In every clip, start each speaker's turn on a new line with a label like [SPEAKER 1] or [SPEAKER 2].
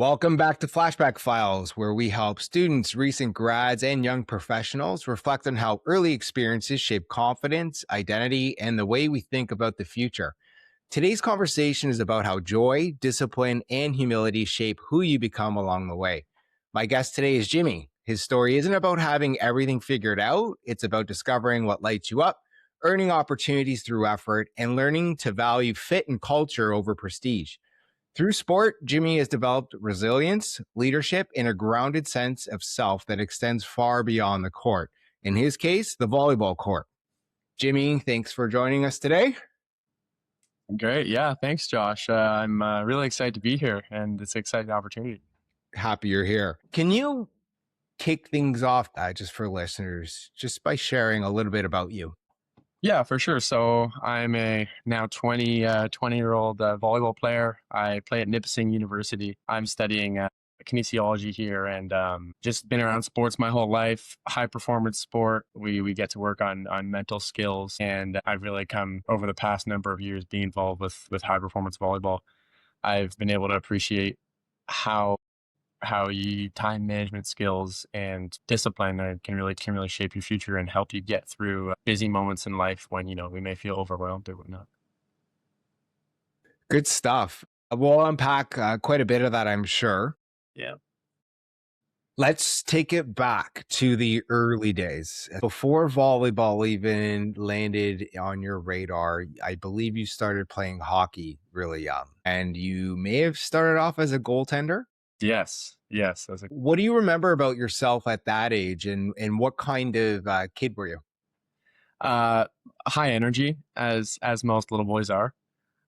[SPEAKER 1] Welcome back to Flashback Files, where we help students, recent grads, and young professionals reflect on how early experiences shape confidence, identity, and the way we think about the future. Today's conversation is about how joy, discipline, and humility shape who you become along the way. My guest today is Jimmy. His story isn't about having everything figured out, it's about discovering what lights you up, earning opportunities through effort, and learning to value fit and culture over prestige. Through sport, Jimmy has developed resilience, leadership, and a grounded sense of self that extends far beyond the court. In his case, the volleyball court. Jimmy, thanks for joining us today.
[SPEAKER 2] Great. Yeah. Thanks, Josh. I'm really excited to be here, and it's an exciting opportunity.
[SPEAKER 1] Happy you're here. Can you kick things off just for listeners, just by sharing a little bit about you?
[SPEAKER 2] Yeah, for sure. So I'm a now 20-year-old volleyball player. I play at Nipissing University. I'm studying kinesiology here, and just been around sports my whole life. High performance sport. We get to work on mental skills, and I've really come over the past number of years being involved with high performance volleyball. I've been able to appreciate how you time management skills and discipline can really shape your future and help you get through busy moments in life when we may feel overwhelmed or whatnot.
[SPEAKER 1] Good stuff. We'll unpack quite a bit of that, I'm sure.
[SPEAKER 2] Yeah.
[SPEAKER 1] Let's take it back to the early days. Before volleyball even landed on your radar, I believe you started playing hockey really young, and you may have started off as a goaltender.
[SPEAKER 2] Yes.
[SPEAKER 1] What do you remember about yourself at that age, and what kind of kid were you?
[SPEAKER 2] Uh, High energy, as most little boys are.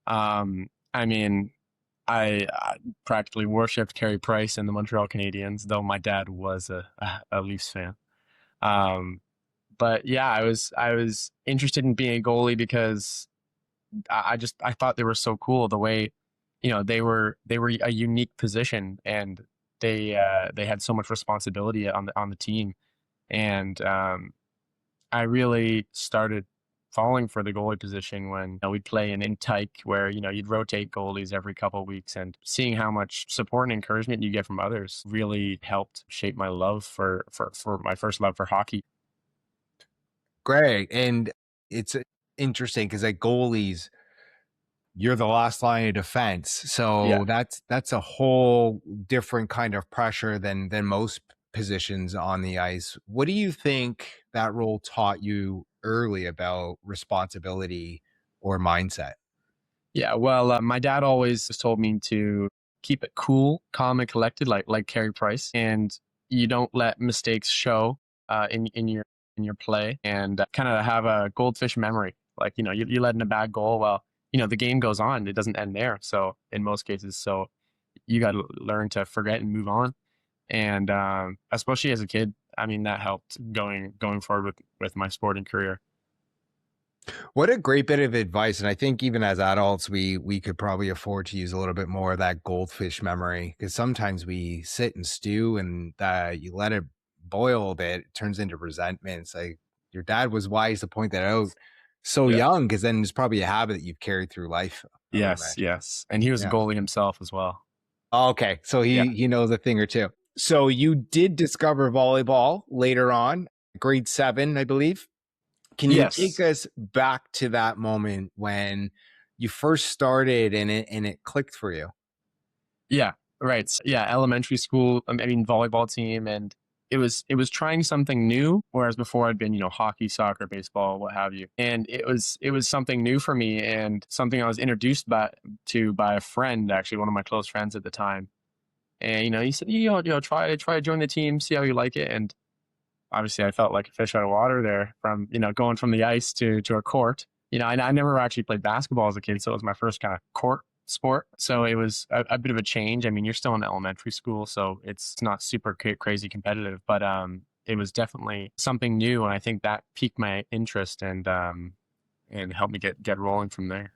[SPEAKER 2] I mean, I practically worshipped Carey Price and the Montreal Canadiens, though my dad was a Leafs fan. Um, but yeah, I was interested in being a goalie because I thought they were so cool the way, they were a unique position, and they had so much responsibility on the team. And I really started falling for the goalie position when we'd play in tyke, where you'd rotate goalies every couple of weeks, and seeing how much support and encouragement you get from others really helped shape my love for my first love for hockey.
[SPEAKER 1] Great. And it's interesting because at goalies, you're the last line of defense.
[SPEAKER 2] Yeah.
[SPEAKER 1] So that's a whole different kind of pressure than most positions on the ice. What do you think that role taught you early about responsibility or mindset?
[SPEAKER 2] Yeah, well, my dad always just told me to keep it cool, calm, and collected, like Carey Price, and you don't let mistakes show in your play, and kind of have a goldfish memory. Like you let in a bad goal, well, the game goes on; it doesn't end there. So in most cases, so you got to learn to forget and move on. And especially as a kid, I mean, that helped going forward with my sporting career.
[SPEAKER 1] What a great bit of advice. And I think even as adults, we could probably afford to use a little bit more of that goldfish memory, because sometimes we sit and stew and you let it boil a bit, it turns into resentment. It's like your dad was wise to point that out so
[SPEAKER 2] Yeah.
[SPEAKER 1] young, because then it's probably a habit that you've carried through life, I would
[SPEAKER 2] Yes.
[SPEAKER 1] imagine.
[SPEAKER 2] Yes. And he was a
[SPEAKER 1] Yeah.
[SPEAKER 2] goalie himself as well.
[SPEAKER 1] Okay. So
[SPEAKER 2] Yeah.
[SPEAKER 1] he knows a thing or two. So you did discover volleyball later on, grade 7, I believe. Can you take
[SPEAKER 2] Yes.
[SPEAKER 1] us back to that moment when you first started and it clicked for you?
[SPEAKER 2] Yeah, right. Yeah, elementary school, I mean, volleyball team, and it was trying something new, whereas before I'd been, hockey, soccer, baseball, what have you. And it was something new for me, and something I was introduced by a friend, actually, one of my close friends at the time. And he said, try to join the team, see how you like it. And obviously I felt like a fish out of water there, from going from the ice to a court. I never actually played basketball as a kid, so it was my first kind of court sport. So it was a bit of a change. I mean, you're still in elementary school, so it's not super crazy competitive, but it was definitely something new, and I think that piqued my interest, and helped me get rolling from there.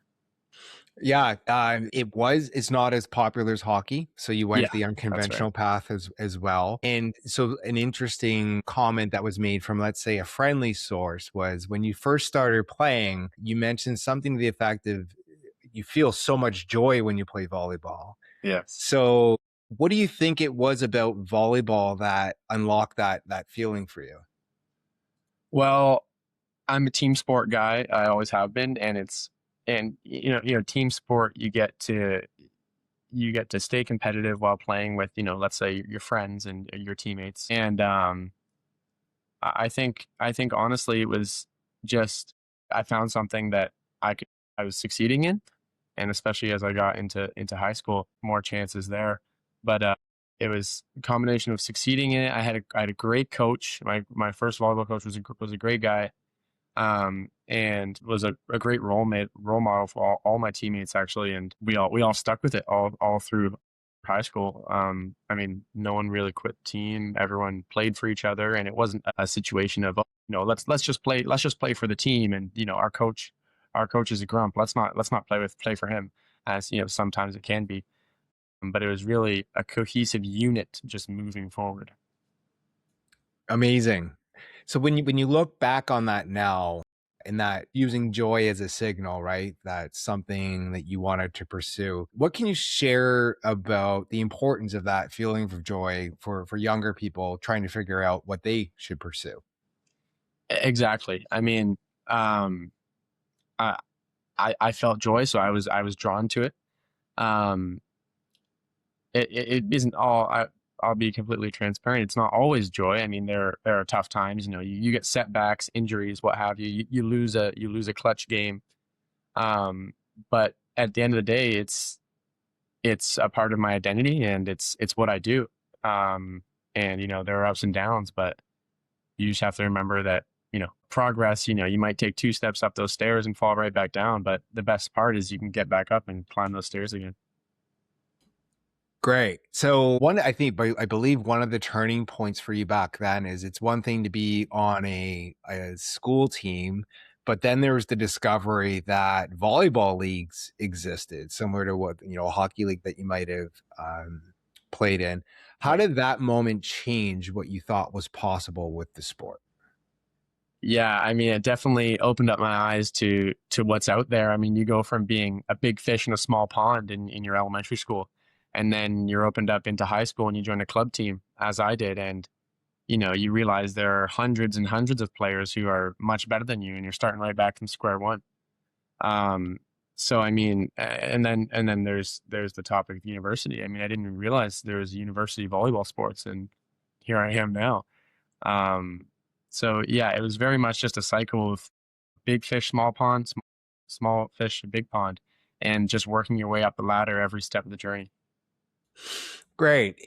[SPEAKER 1] Yeah, it's not as popular as hockey. So you went
[SPEAKER 2] Yeah,
[SPEAKER 1] the
[SPEAKER 2] that's right.
[SPEAKER 1] unconventional path as well. And so an interesting comment that was made from, let's say, a friendly source was when you first started playing, you mentioned something to the effect of you feel so much joy when you play volleyball.
[SPEAKER 2] Yes.
[SPEAKER 1] So What do you think it was about volleyball that unlocked that feeling for you?
[SPEAKER 2] Well, I'm a team sport guy. I always have been, and team sport, you get to stay competitive while playing with, let's say your friends and your teammates. And I think honestly it was just I found something that I was succeeding in, and especially as I got into high school, more chances there. But it was a combination of succeeding in it. I had a great coach. My first volleyball coach was a great guy, and was a great role model for all my teammates actually, and we all stuck with it all through high school. I mean, no one really quit the team. Everyone played for each other, and it wasn't a situation of, let's just play for the team, and our coach is a grump. Let's not play for him, as sometimes it can be. But it was really a cohesive unit just moving forward.
[SPEAKER 1] Amazing. So when you look back on that now and that using joy as a signal, right? That's something that you wanted to pursue. What can you share about the importance of that feeling of joy for younger people trying to figure out what they should pursue?
[SPEAKER 2] Exactly. I mean, um, I I felt joy, so I was drawn to it. Um, it isn't all. I'll be completely transparent. It's not always joy. I mean, there are tough times. You get setbacks, injuries, what have you. You lose a clutch game. Um, but at the end of the day, it's a part of my identity, and it's what I do. Um, and there are ups and downs, but you just have to remember that, progress, you might take two steps up those stairs and fall right back down. But the best part is you can get back up and climb those stairs again.
[SPEAKER 1] Great. So I believe one of the turning points for you back then is it's one thing to be on a school team, but then there was the discovery that volleyball leagues existed, similar to what, a hockey league that you might have played in. How
[SPEAKER 2] Right.
[SPEAKER 1] did that moment change what you thought was possible with the sport?
[SPEAKER 2] Yeah, I mean, it definitely opened up my eyes to what's out there. I mean, you go from being a big fish in a small pond in your elementary school, and then you're opened up into high school and you join a club team, as I did, and you realize there are hundreds and hundreds of players who are much better than you, and you're starting right back from square one. Um, so I mean, and then there's the topic of university. I mean, I didn't even realize there was university volleyball sports, and here I am now. Um, so yeah, it was very much just a cycle of big fish, small pond, small fish, big pond, and just working your way up the ladder every step of the journey.
[SPEAKER 1] Great.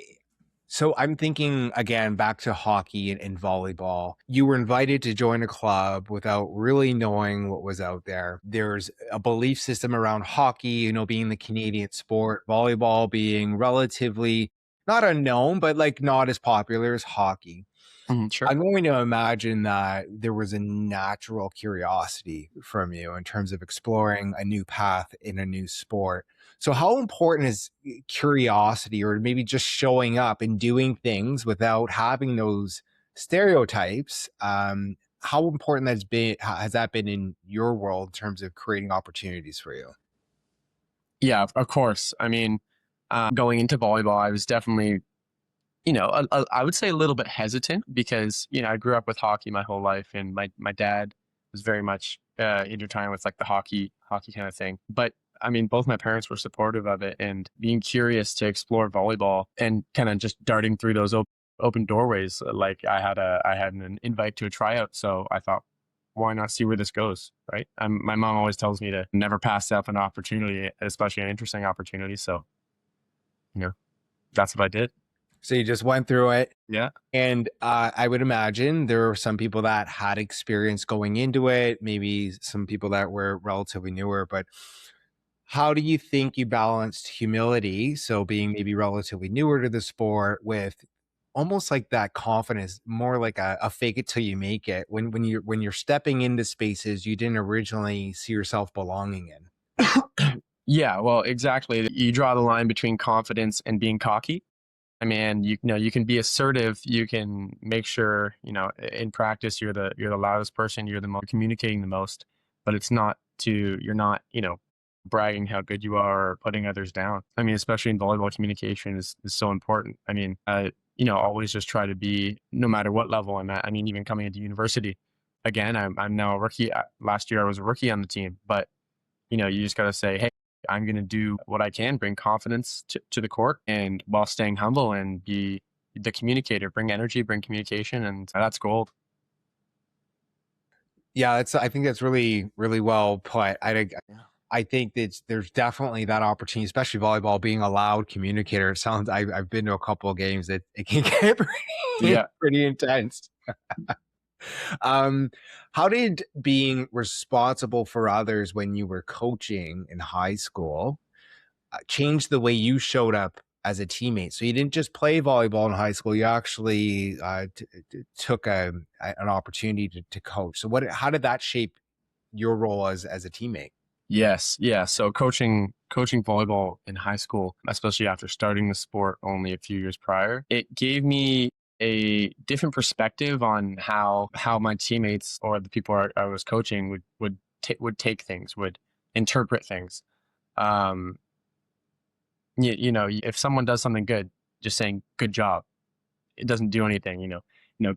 [SPEAKER 1] So I'm thinking again back to hockey and volleyball. You were invited to join a club without really knowing what was out there. There's a belief system around hockey, being the Canadian sport, volleyball being relatively not unknown, but like not as popular as hockey.
[SPEAKER 2] Mhm, sure.
[SPEAKER 1] I'm going to imagine that there was a natural curiosity from you in terms of exploring a new path in a new sport. So, how important is curiosity, or maybe just showing up and doing things without having those stereotypes? How important has that been in your world in terms of creating opportunities for you?
[SPEAKER 2] Yeah, of course. I mean, going into volleyball, I was definitely, I would say a little bit hesitant because, I grew up with hockey my whole life, and my dad was very much intertwined with like the hockey kind of thing. But I mean, both my parents were supportive of it, and being curious to explore volleyball and kind of just darting through those open doorways. Like I had an invite to a tryout, so I thought, why not see where this goes, right? My mom always tells me to never pass up an opportunity, especially an interesting opportunity. So, you know, that's what I did.
[SPEAKER 1] So, you just went through it.
[SPEAKER 2] Yeah.
[SPEAKER 1] And I would imagine there are some people that had experience going into it, maybe some people that were relatively newer, but how do you think you balanced humility, so being maybe relatively newer to the sport, with almost like that confidence, more like a fake it till you make it when you're stepping into spaces you didn't originally see yourself belonging in?
[SPEAKER 2] Yeah, well, exactly. You draw the line between confidence and being cocky. I mean, you can be assertive. You can make sure, in practice, you're the loudest person. You're the most communicating the most. But it's not to you're not, bragging how good you are or putting others down. I mean, especially in volleyball, communication is so important. I mean, always just try to be, no matter what level I'm at. I mean, even coming into university, again, I'm now a rookie. Last year I was a rookie on the team, but you just got to say, hey, I'm going to do what I can, bring confidence to the court, and while staying humble and be the communicator, bring energy, bring communication, and that's gold.
[SPEAKER 1] Yeah, I think that's really, really well put. I think that there's definitely that opportunity, especially volleyball, being a loud communicator. It sounds, I've been to a couple of games that it can get
[SPEAKER 2] Yeah.
[SPEAKER 1] pretty intense. How did being responsible for others when you were coaching in high school change the way you showed up as a teammate? So you didn't just play volleyball in high school; you actually took an opportunity to coach. So how did that shape your role as a teammate?
[SPEAKER 2] Yes. Yeah. So coaching volleyball in high school, especially after starting the sport only a few years prior, it gave me a different perspective on how my teammates or the people I was coaching would take things, would interpret things. Um, if someone does something good, just saying good job, it doesn't do anything.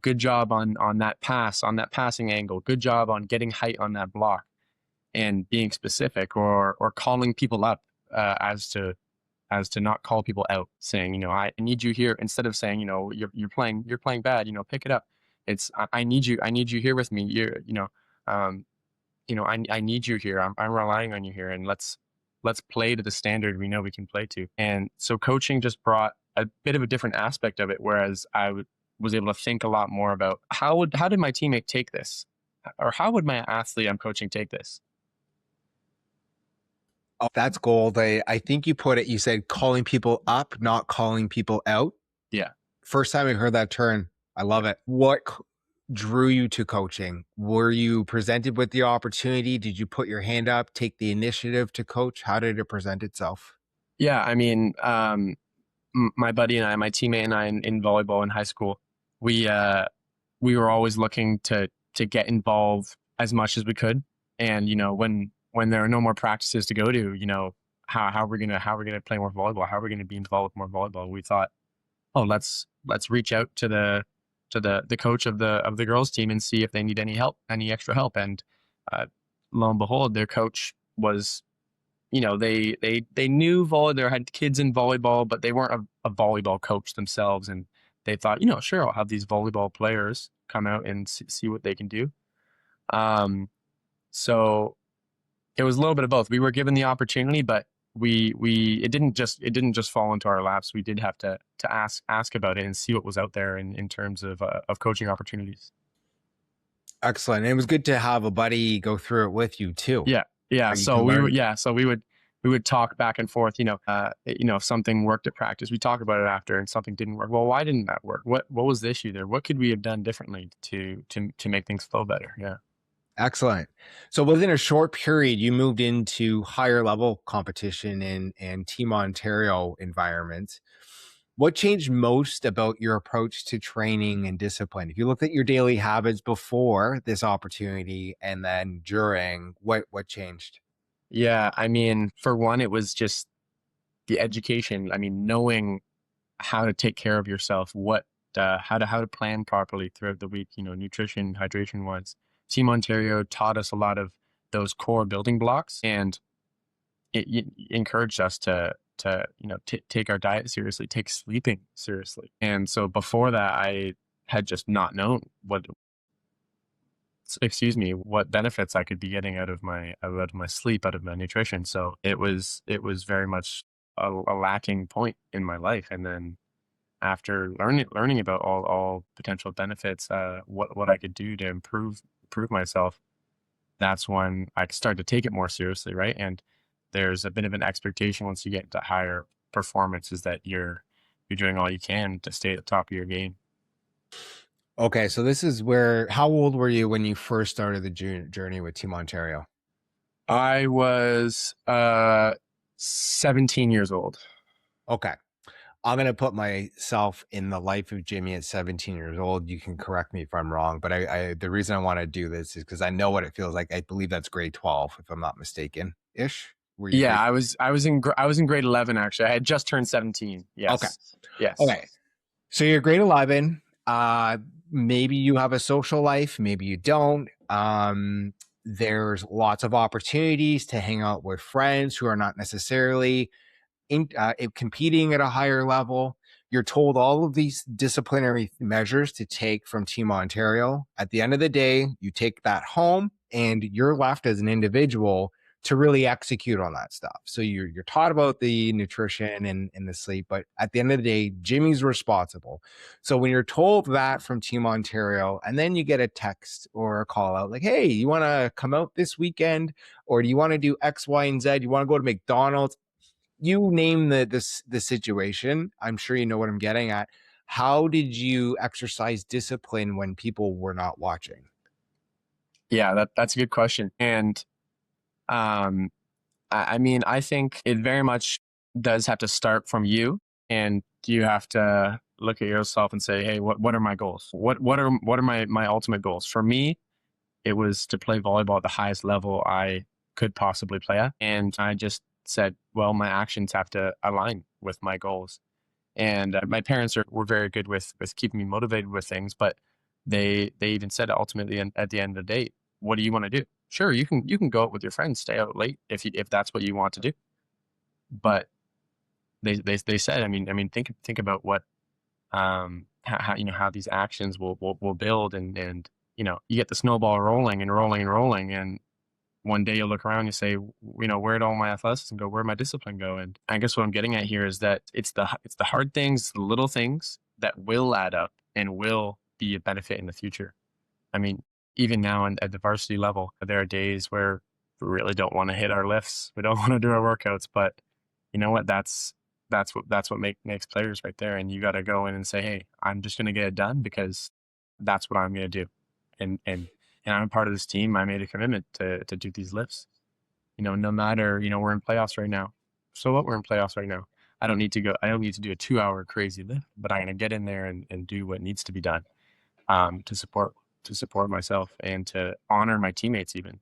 [SPEAKER 2] Good job on that pass, on that passing angle. Good job on getting height on that block, and being specific, or calling people up, as to not call people out, saying, I need you here, instead of saying, you're playing bad, pick it up. It's, I need you here with me. Um, I need you here. I'm relying on you here, and let's play to the standard we know we can play to. And so coaching just brought a bit of a different aspect of it, whereas was able to think a lot more about how did my teammate take this, or how would my athlete I'm coaching take this.
[SPEAKER 1] Oh, that's gold. I think you said calling people up, not calling people out.
[SPEAKER 2] Yeah.
[SPEAKER 1] First time I heard that term. I love it. What drew you to coaching? Were you presented with the opportunity? Did you put your hand up, take the initiative to coach? How did it present itself?
[SPEAKER 2] Yeah. I mean, my buddy and I, my teammate and I in volleyball in high school, we were always looking to get involved as much as we could. And when there are no more practices to go to, how are we gonna play more volleyball? How are we gonna be involved with more volleyball? We thought, oh, let's reach out to the coach of the girls team and see if they need any extra help. And lo and behold, their coach was, they knew volleyball. They had kids in volleyball, but they weren't a volleyball coach themselves. And they thought, sure, I'll have these volleyball players come out and see what they can do. So it was a little bit of both. We were given the opportunity, but it didn't just fall into our laps. We did have to ask about it and see what was out there in terms of coaching opportunities.
[SPEAKER 1] Excellent. And it was good to have a buddy go through it with you too.
[SPEAKER 2] Yeah. So we would talk back and forth. If something worked at practice, we talk about it after, and something didn't work. Well, why didn't that work? What was the issue there? What could we have done differently to make things flow better? Yeah.
[SPEAKER 1] Excellent. So within a short period, you moved into higher level competition and Team Ontario environment. What changed most about your approach to training and discipline? If you looked at your daily habits before this opportunity and then during, what changed?
[SPEAKER 2] Yeah. I mean, for one, it was just the education. I mean, knowing how to take care of yourself, how to plan properly throughout the week, nutrition, hydration wise. Team Ontario taught us a lot of those core building blocks, and it encouraged us to take our diet seriously, take sleeping seriously. And so before that, I had just not known what benefits I could be getting out of my sleep, out of my nutrition. So it was very much a lacking point in my life. And then after learning about all potential benefits, what I could do to improve myself, that's when I started to take it more seriously, right? And there's a bit of an expectation once you get into higher performance, is that you're doing all you can to stay at the top of your game.
[SPEAKER 1] Okay, so this is how old were you when you first started the journey with Team Ontario?
[SPEAKER 2] I was 17 years old.
[SPEAKER 1] Okay. I'm going to put myself in the life of Jimmy at 17 years old. You can correct me if I'm wrong, but the reason I want to do this is because I know what it feels like. I believe that's grade 12, if I'm not mistaken, ish. Were you
[SPEAKER 2] Yeah,
[SPEAKER 1] grade?
[SPEAKER 2] I was in grade 11 actually. I had just turned 17.
[SPEAKER 1] Okay.
[SPEAKER 2] Yes. Yes.
[SPEAKER 1] Okay. So you're grade 11. Maybe you have a social life, maybe you don't. There's lots of opportunities to hang out with friends who are not necessarily competing at a higher level. You're told all of these disciplinary measures to take from Team Ontario. At the end of the day, you take that home and you're left as an individual to really execute on that stuff. So you're taught about the nutrition and the sleep, but at the end of the day, Jimmy's responsible. So when you're told that from Team Ontario, and then you get a text or a call out like, hey, you want to come out this weekend? Or do you want to do X, Y, and Z? You want to go to McDonald's? You name the situation. I'm sure you know what I'm getting at. How did you exercise discipline when people were not watching?
[SPEAKER 2] Yeah, that's a good question. And um, I mean, I think it very much does have to start from you, and you have to look at yourself and say, hey, what are my goals? What are my ultimate goals? For me, it was to play volleyball at the highest level I could possibly play at. And I just said, well, my actions have to align with my goals. And my parents were very good with keeping me motivated with things, but they even said ultimately at the end of the day, what do you want to do? Sure, you can go out with your friends, stay out late if that's what you want to do. But they said, I mean, think about what how how these actions will build, and you get the snowball rolling and rolling and rolling, and one day you'll look around and you say, where'd all my athleticism go? Where'd my discipline go? And I guess what I'm getting at here is that it's the hard things, the little things that will add up and will be a benefit in the future. I mean, even now at the varsity level, there are days where we really don't want to hit our lifts. We don't want to do our workouts, but you know what? That's what makes players right there. And you got to go in and say, hey, I'm just going to get it done because that's what I'm going to do. And I'm a part of this team. I made a commitment to do these lifts. No matter, we're in playoffs right now. So what? We're in playoffs right now. I don't need to go. I don't need to do a 2-hour crazy lift, but I'm going to get in there and do what needs to be done to support myself and to honor my teammates even.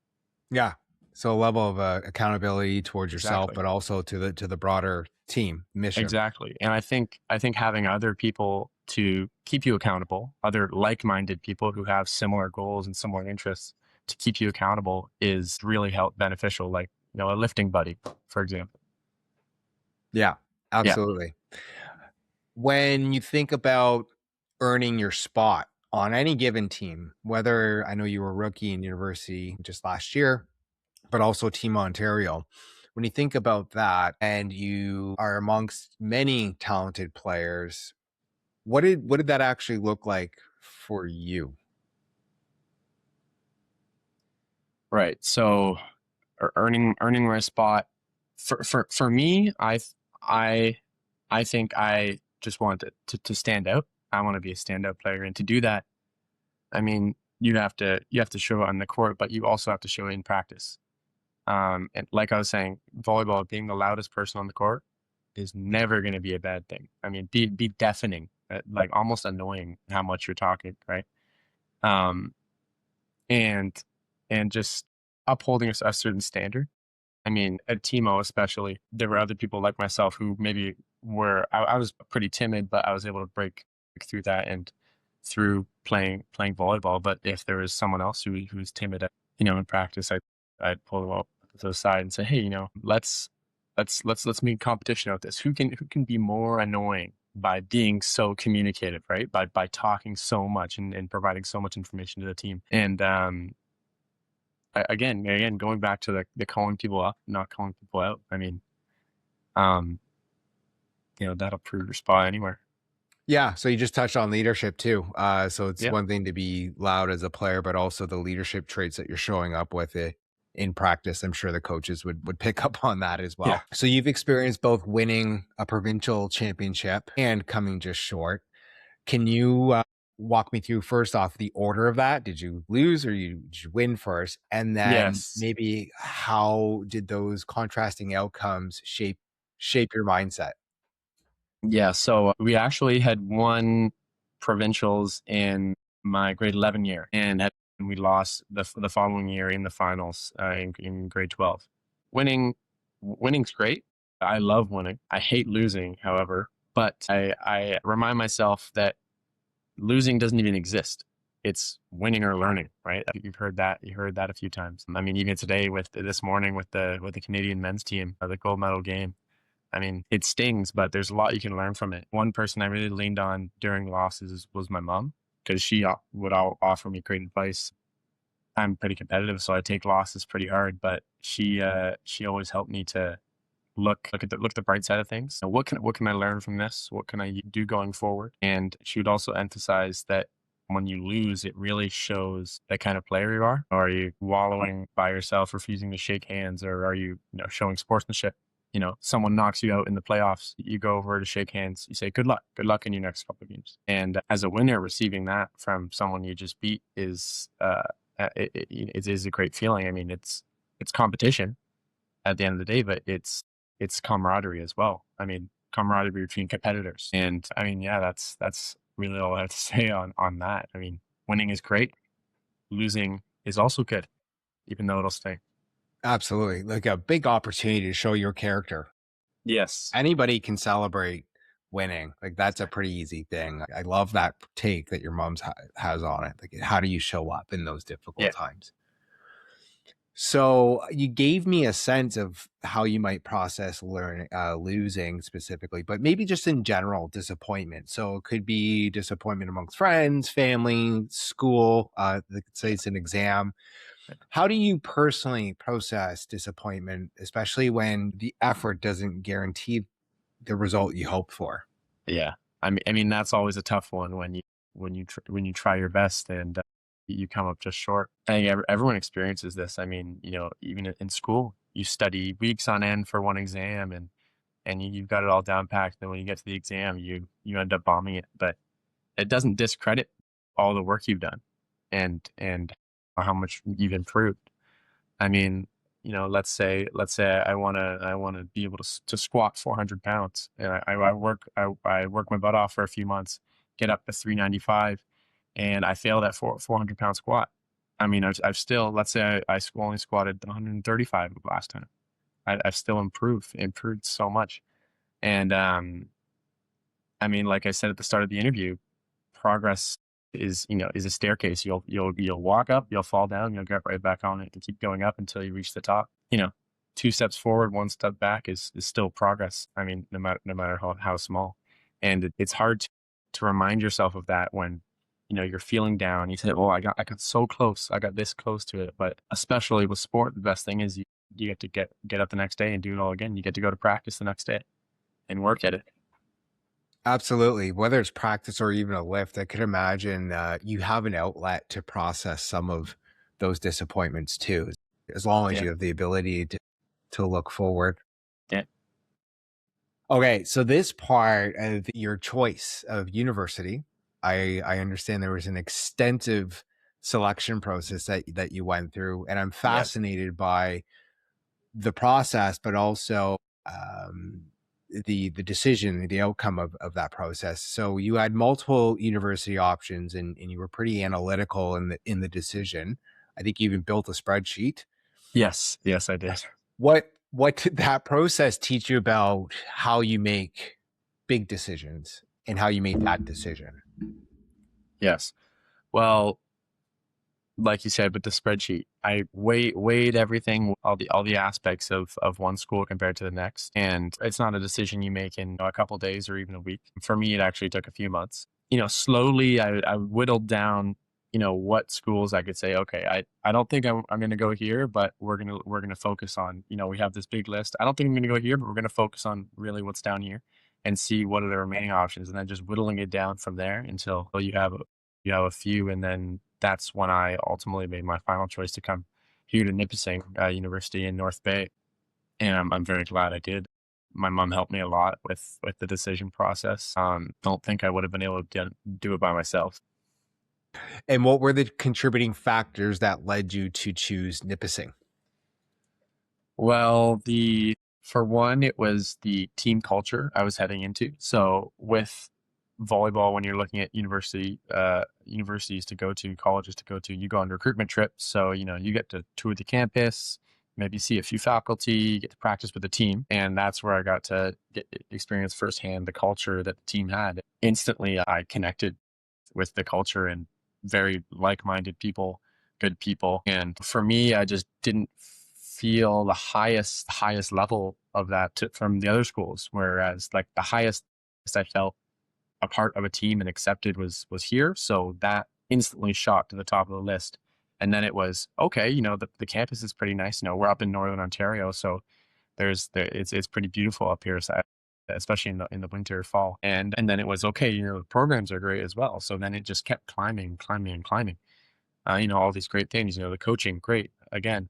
[SPEAKER 1] Yeah. So a level of accountability towards yourself,
[SPEAKER 2] Exactly.
[SPEAKER 1] but also to the broader team mission.
[SPEAKER 2] Exactly. And I think having other people to keep you accountable, other like-minded people who have similar goals and similar interests to keep you accountable is really beneficial. Like, a lifting buddy, for example.
[SPEAKER 1] Yeah,
[SPEAKER 2] Yeah.
[SPEAKER 1] absolutely. When you think about earning your spot on any given team, whether I know you were a rookie in university just last year, but also Team Ontario. When you think about that and you are amongst many talented players, what did that actually look like for you?
[SPEAKER 2] Right. So earning my spot for me, I I think I just want to stand out. I want to be a standout player, and to do that, I mean, you have to show it on the court, but you also have to show it in practice. And like I was saying, volleyball being the loudest person on the court is never going to be a bad thing. I mean, be deafening, like almost annoying how much you're talking, right? Um, and and just upholding a certain standard. I mean, at Timo especially, there were other people like myself who maybe I was pretty timid, but I was able to break through that and through playing volleyball. But if there was someone else who's timid, in practice, I'd pull them up to the side and say, hey, let's make competition out this. Who can be more annoying by being so communicative, right? By talking so much and providing so much information to the team. And again, going back to the calling people up, not calling people out. I mean, um, that'll prove your spot anywhere.
[SPEAKER 1] Yeah, so you just touched on leadership too. So it's
[SPEAKER 2] Yeah,
[SPEAKER 1] one thing to be loud as a player, but also the leadership traits that you're showing up with it in practice. I'm sure the coaches would pick up on that as
[SPEAKER 2] yeah,
[SPEAKER 1] well. So you've experienced both winning a provincial championship and coming just short. Can you walk me through first off the order of that? Did you lose or did you win first? And then
[SPEAKER 2] yes,
[SPEAKER 1] maybe how did those contrasting outcomes shape your mindset?
[SPEAKER 2] yeah. So we actually had won provincials in my grade 11 year, and we lost the following year in the finals in grade 12. Winning Winning's great. I love winning. I hate losing, however, but I remind myself that losing doesn't even exist. It's winning or learning, right? You've heard that. You heard that a few times. I mean, even today with this morning with the Canadian men's team, the gold medal game. I mean, it stings, but there's a lot you can learn from it. One person I really leaned on during losses was my mom, because she would offer me great advice. I'm pretty competitive, so I take losses pretty hard, but she always helped me to look at the bright side of things. Now, what can I learn from this? What can I do going forward? And she would also emphasize that when you lose, it really shows the kind of player you are. Are you wallowing by yourself, refusing to shake hands, or are you showing sportsmanship? Someone knocks you out in the playoffs, you go over to shake hands, you say, good luck in your next couple of games. And as a winner, receiving that from someone you just beat it is a great feeling. I mean, it's competition at the end of the day, but it's camaraderie as well. I mean, camaraderie between competitors. And I mean, yeah, that's really all I have to say on that. I mean, winning is great. Losing is also good, even though it'll stay.
[SPEAKER 1] Absolutely. Like a big opportunity to show your character.
[SPEAKER 2] Yes.
[SPEAKER 1] Anybody can celebrate winning. Like that's a pretty easy thing. I love that take that your mom's has on it. Like, how do you show up in those
[SPEAKER 2] Yeah.
[SPEAKER 1] difficult times? So you gave me a sense of how you might process losing specifically, but maybe just in general disappointment. So it could be disappointment amongst friends, family, school. Let's say it's an exam. How do you personally process disappointment, especially when the effort doesn't guarantee the result you hope for?
[SPEAKER 2] Yeah. I mean that's always a tough one when you try your best and you come up just short. I think everyone experiences this. I mean, even in school, you study weeks on end for one exam, and you've got it all down packed. Then when you get to the exam, you end up bombing it. But it doesn't discredit all the work you've done and how much you've improved. I mean, let's say I wanna be able to squat 400 pounds, and I work my butt off for a few months, get up to 395, and I failed at 400-pound squat. I mean, I've still, let's say only squatted 135 last time. I've still improved so much. And I mean, like I said at the start of the interview, progress is a staircase. You'll walk up, you'll fall down, you'll get right back on it and keep going up until you reach the top. 2 steps forward, 1 step back is still progress. I mean, no matter how small. And it's hard to remind yourself of that when you're feeling down. You say, "Oh, I got so close. I got this close to it." But especially with sport, the best thing is you get to get up the next day and do it all again. You get to go to practice the next day and work at it.
[SPEAKER 1] Absolutely. Whether it's practice or even a lift, I could imagine you have an outlet to process some of those disappointments too, as long as
[SPEAKER 2] Yeah.
[SPEAKER 1] you have the ability to look forward.
[SPEAKER 2] Yeah.
[SPEAKER 1] Okay, so this part of your choice of university, I understand there was an extensive selection process that you went through, and I'm
[SPEAKER 2] Yes.
[SPEAKER 1] fascinated by the process, but also um, the decision, the outcome of that process. So you had multiple university options, and you were pretty analytical in the decision. I think you even built a spreadsheet.
[SPEAKER 2] Yes. Yes, I did.
[SPEAKER 1] What did that process teach you about how you make big decisions and how you made that decision?
[SPEAKER 2] Yes. Well, like you said, with the spreadsheet, I weighed everything, all the aspects of one school compared to the next, and it's not a decision you make in a couple days or even a week. For me, it actually took a few months. Slowly, I whittled down, what schools I could say, okay, I don't think I'm going to go here, but we're gonna focus on, we have this big list. I don't think I'm going to go here, but we're going to focus on really what's down here and see what are the remaining options, and then just whittling it down from there until you have a few, and then that's when I ultimately made my final choice to come here to Nipissing University in North Bay, and I'm very glad I did. My mom helped me a lot with the decision process. Don't think I would have been able to do it by myself.
[SPEAKER 1] And what were the contributing factors that led you to choose Nipissing?
[SPEAKER 2] Well, the for one, it was the team culture I was heading into. So with volleyball, when you're looking at universities to go to, colleges to go to, you go on recruitment trips. So you get to tour the campus, maybe see a few faculty, get to practice with the team. And that's where I got to experience firsthand the culture that the team had. Instantly, I connected with the culture and very like-minded people, good people. And for me, I just didn't feel the highest level of that from the other schools. Whereas like the highest I felt a part of a team and accepted was here. So that instantly shot to the top of the list. And then it was, okay, the campus is pretty nice. We're up in Northern Ontario, so it's pretty beautiful up here, so, especially in the winter, fall. And then it was, okay, the programs are great as well. So then it just kept climbing and climbing. All these great things, the coaching, great. Again,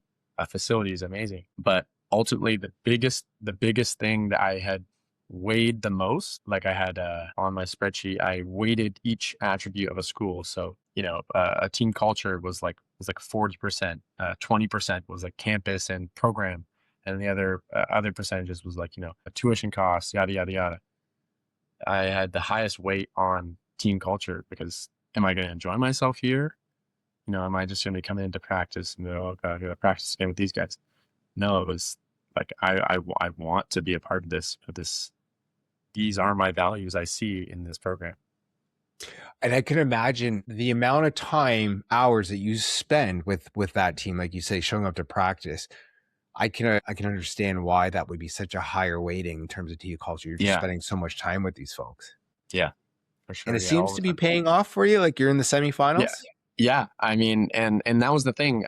[SPEAKER 2] facility is amazing. But ultimately the biggest thing that I had weighed the most, like I had on my spreadsheet, I weighted each attribute of a school. So, a team culture was like 40%, 20% was like campus and program. And the other percentages was like, tuition costs, yada, yada, yada. I had the highest weight on team culture because am I going to enjoy myself here? Am I just going to be coming into practice and oh God, I got to practice again with these guys? No, it was like, I want to be a part of this. These are my values I see in this program.
[SPEAKER 1] And I can imagine the amount of time, hours that you spend with that team, like you say, showing up to practice. I can understand why that would be such a higher weighting in terms of team culture. You're just spending so much time with these folks.
[SPEAKER 2] Yeah, for sure.
[SPEAKER 1] And it
[SPEAKER 2] Yeah,
[SPEAKER 1] seems to be paying off for you. Like you're in the semifinals.
[SPEAKER 2] Yeah. I mean, and that was the thing.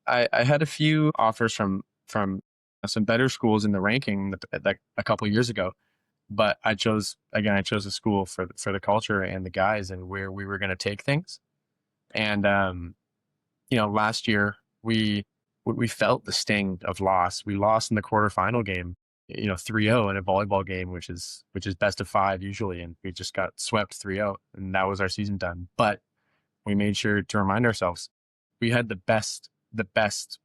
[SPEAKER 2] I had a few offers from some better schools in the ranking like a couple of years ago, but I chose a school for the culture and the guys and where we were going to take things. And last year we felt the sting of loss. We lost in the quarterfinal game, 3-0 in a volleyball game, which is best of 5 usually, and we just got swept 3-0, and that was our season done. But we made sure to remind ourselves we had the best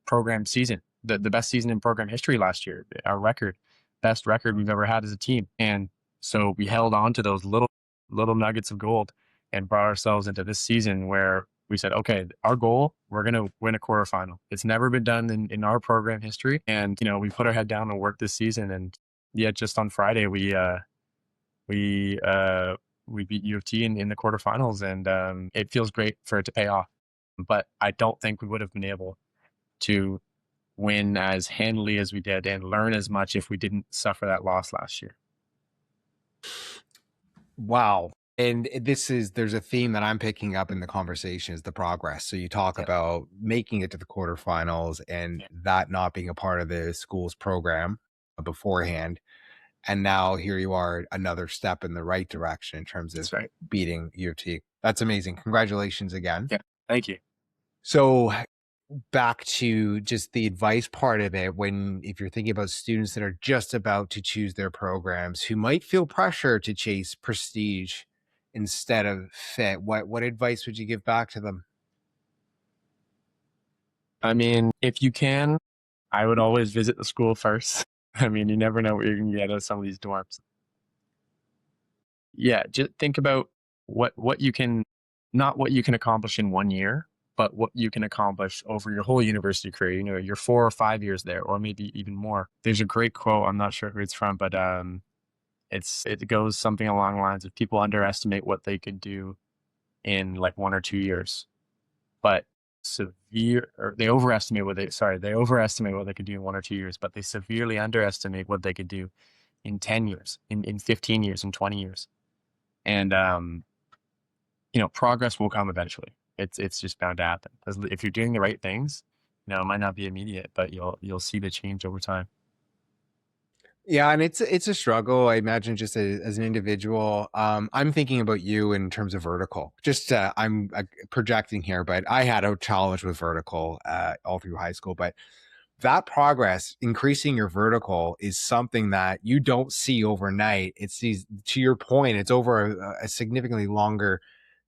[SPEAKER 2] program season, the best season in program history last year. Our best record we've ever had as a team. And so we held on to those little nuggets of gold and brought ourselves into this season where we said, okay, our goal, we're going to win a quarterfinal. It's never been done in our program history. And, we put our head down and worked this season. And yeah, just on Friday, we beat U of T in the quarterfinals, and it feels great for it to pay off. But I don't think we would have been able to win as handily as we did and learn as much if we didn't suffer that loss last year.
[SPEAKER 1] Wow. And there's a theme that I'm picking up in the conversation is the progress. So you talk about making it to the quarterfinals and that not being a part of the school's program beforehand. And now here you are, another step in the right direction in terms of beating U of T. That's amazing. Congratulations again.
[SPEAKER 2] Yeah, thank you.
[SPEAKER 1] So back to just the advice part of it, if you're thinking about students that are just about to choose their programs who might feel pressure to chase prestige instead of fit, what advice would you give back to them?
[SPEAKER 2] I mean, if you can, I would always visit the school first. I mean, you never know what you're going to get out of some of these dorms. Yeah, just think about what you can, not what you can accomplish in 1 year, but what you can accomplish over your whole university career, your 4 or 5 years there, or maybe even more. There's a great quote, I'm not sure who it's from, but it goes something along the lines of people underestimate what they could do in like 1 or 2 years, but they overestimate what they could do in 1 or 2 years, but they severely underestimate what they could do in 10 years, in 15 years, in 20 years. And progress will come eventually. It's just bound to happen. If you're doing the right things, it might not be immediate, but you'll see the change over time.
[SPEAKER 1] Yeah, and it's a struggle, I imagine, just as an individual. I'm thinking about you in terms of vertical. Just I'm projecting here, but I had a challenge with vertical all through high school. But that progress, increasing your vertical, is something that you don't see overnight. To your point, it's over a significantly longer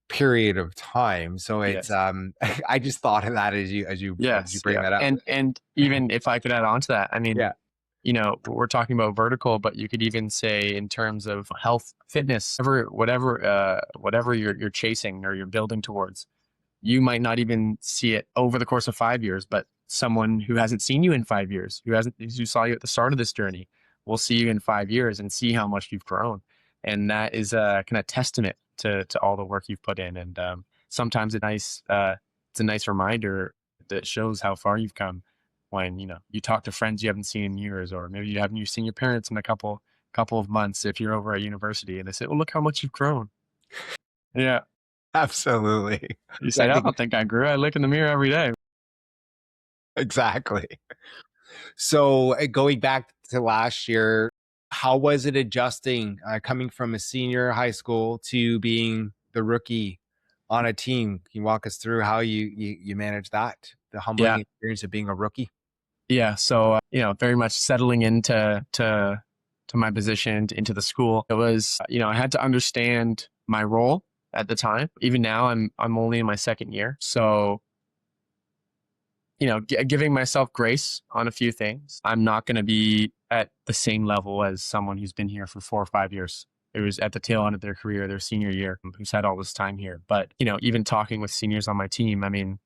[SPEAKER 1] period of time. So it's I just thought of that as you bring that up.
[SPEAKER 2] And even if I could add on to that, I mean, we're talking about vertical, but you could even say in terms of health, fitness, whatever you're chasing or you're building towards, you might not even see it over the course of 5 years, but someone who hasn't seen you in 5 years, who saw you at the start of this journey, will see you in 5 years and see how much you've grown. And that is a kind of testament to all the work you've put in. And sometimes it's a nice reminder that shows how far you've come when, you talk to friends you haven't seen in years, or maybe you seen your parents in a couple of months if you're over at university, and they say, "Well, look how much you've grown." Yeah.
[SPEAKER 1] Absolutely.
[SPEAKER 2] You
[SPEAKER 1] I
[SPEAKER 2] say, "I
[SPEAKER 1] think
[SPEAKER 2] don't think I grew. I look in the mirror every day."
[SPEAKER 1] exactly. So going back to last year, how was it adjusting coming from a senior high school to being the rookie on a team? Can you walk us through how you manage that, the humbling
[SPEAKER 2] Yeah.
[SPEAKER 1] experience of being a rookie?
[SPEAKER 2] Yeah. So, very much settling into my position, into the school. It was, I had to understand my role at the time. Even now, I'm only in my second year. So, giving myself grace on a few things. I'm not going to be at the same level as someone who's been here for 4 or 5 years. It was at the tail end of their career, their senior year, who's had all this time here. But, even talking with seniors on my team, I mean,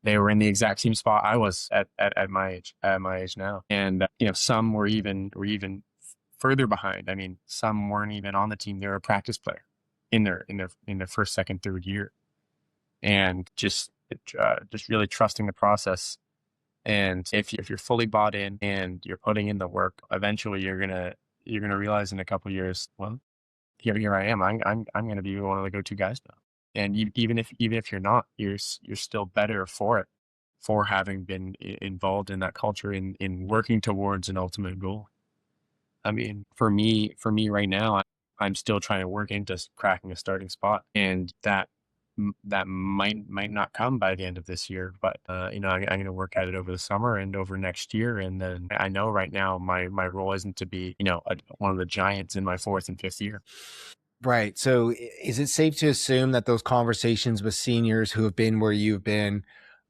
[SPEAKER 2] they were in the exact same spot I was at my age now. And, some were even further behind. I mean, some weren't even on the team. They were a practice player in their first, second, third year. And just really trusting the process. And if you're fully bought in and you're putting in the work, eventually you're gonna realize in a couple of years, well, here I am. I'm gonna be one of the go-to guys now. And even if you're not, you're still better for it, for having been involved in that culture, in working towards an ultimate goal. I mean, for me right now, I'm still trying to work into cracking a starting spot, and that might not come by the end of this year. But I'm going to work at it over the summer and over next year. And then I know right now my role isn't to be one of the giants in my fourth and fifth year.
[SPEAKER 1] Right. So is it safe to assume that those conversations with seniors who have been where you've been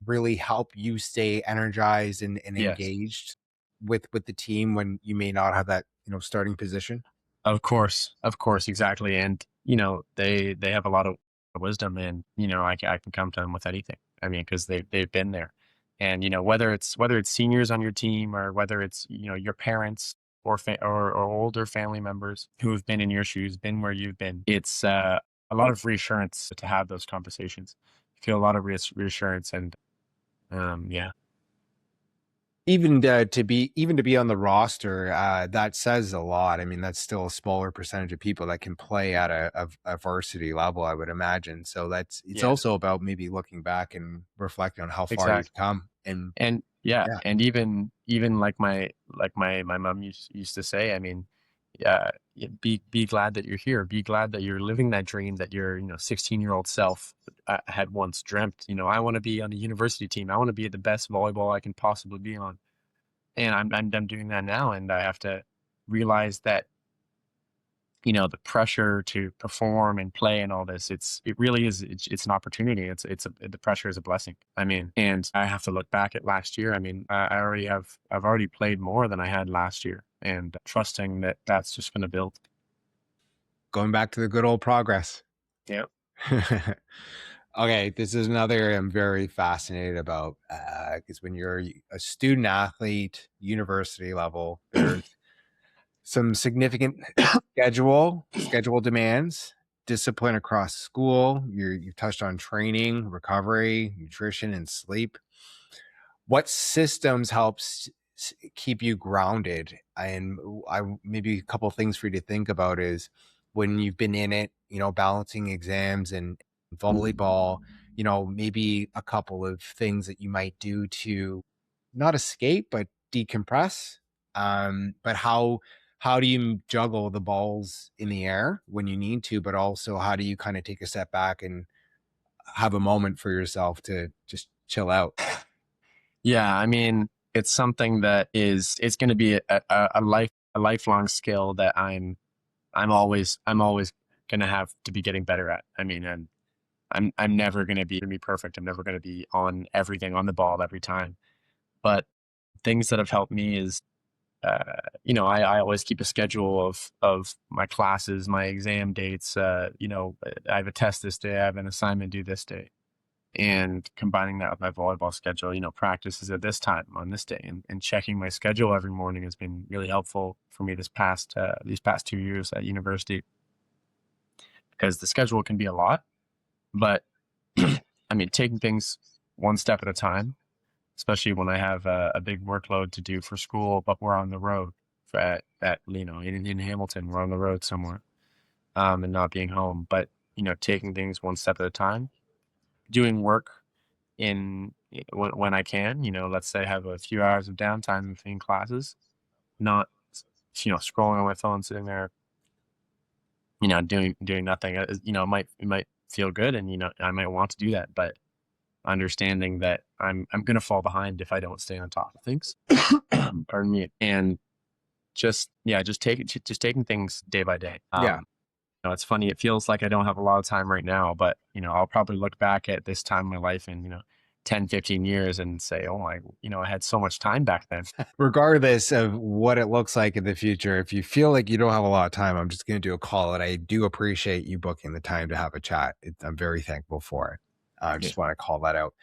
[SPEAKER 1] really help you stay energized and
[SPEAKER 2] Yes.
[SPEAKER 1] engaged with the team when you may not have that, starting position?
[SPEAKER 2] Of course, exactly. And they have a lot of wisdom, and I can come to them with anything. I mean, because they've been there, and whether it's seniors on your team, or whether it's your parents, or older family members who have been in your shoes, been where you've been. It's a lot of reassurance to have those conversations. You feel a lot of reassurance, and yeah.
[SPEAKER 1] Even to be on the roster, that says a lot. I mean, that's still a smaller percentage of people that can play at a varsity level, I would imagine. So it's
[SPEAKER 2] Yeah,
[SPEAKER 1] also about maybe looking back and reflecting on how far you've
[SPEAKER 2] exactly.
[SPEAKER 1] come. And
[SPEAKER 2] And yeah,
[SPEAKER 1] yeah,
[SPEAKER 2] and even like my mom used to say, I mean, yeah, be glad that you're here. Be glad that you're living that dream that your 16-year-old self had once dreamt. I want to be on a university team. I want to be the best volleyball I can possibly be on, and I'm doing that now. And I have to realize that the pressure to perform and play and all this, it really is, it's an opportunity. The pressure is a blessing. I mean, and I have to look back at last year. I mean, I've already played more than I had last year, and trusting that that's just going to build.
[SPEAKER 1] going back to the good old progress.
[SPEAKER 2] Yeah.
[SPEAKER 1] Okay, this is another area I'm very fascinated about because when you're a student athlete, university level, there's some significant schedule demands, discipline across school. You've touched on training, recovery, nutrition, and sleep. What systems helps keep you grounded? And I maybe a couple of things for you to think about is when you've been in it, balancing exams and volleyball, maybe a couple of things that you might do to not escape but decompress. But how do you juggle the balls in the air when you need to, but also how do you kind of take a step back and have a moment for yourself to just chill out?
[SPEAKER 2] Yeah, I mean, it's something that it's going to be a lifelong skill that I'm always going to have to be getting better at. I mean, and I'm never going to be perfect. I'm never going to be on everything on the ball every time. But things that have helped me is, I always keep a schedule of my classes, my exam dates. I have a test this day. I have an assignment due this day. And combining that with my volleyball schedule, practice is at this time on this day, and checking my schedule every morning has been really helpful for me these past 2 years at university, because the schedule can be a lot, but I mean, taking things one step at a time, especially when I have a big workload to do for school, but we're on the road in Hamilton, we're on the road somewhere, and not being home, but taking things one step at a time, doing work when I can, let's say I have a few hours of downtime between classes, not, scrolling on my phone, sitting there, doing nothing. It might feel good, and I might want to do that, but understanding that I'm gonna fall behind if I don't stay on top of things. Pardon me. And just taking things day by day.
[SPEAKER 1] Yeah.
[SPEAKER 2] It's funny. It feels like I don't have a lot of time right now, but I'll probably look back at this time in my life in 10, 15 years and say, oh my, I had so much time back then.
[SPEAKER 1] Regardless of what it looks like in the future, if you feel like you don't have a lot of time, I'm just going to do a call. And I do appreciate you booking the time to have a chat. I'm very thankful for it. I just want to call that out.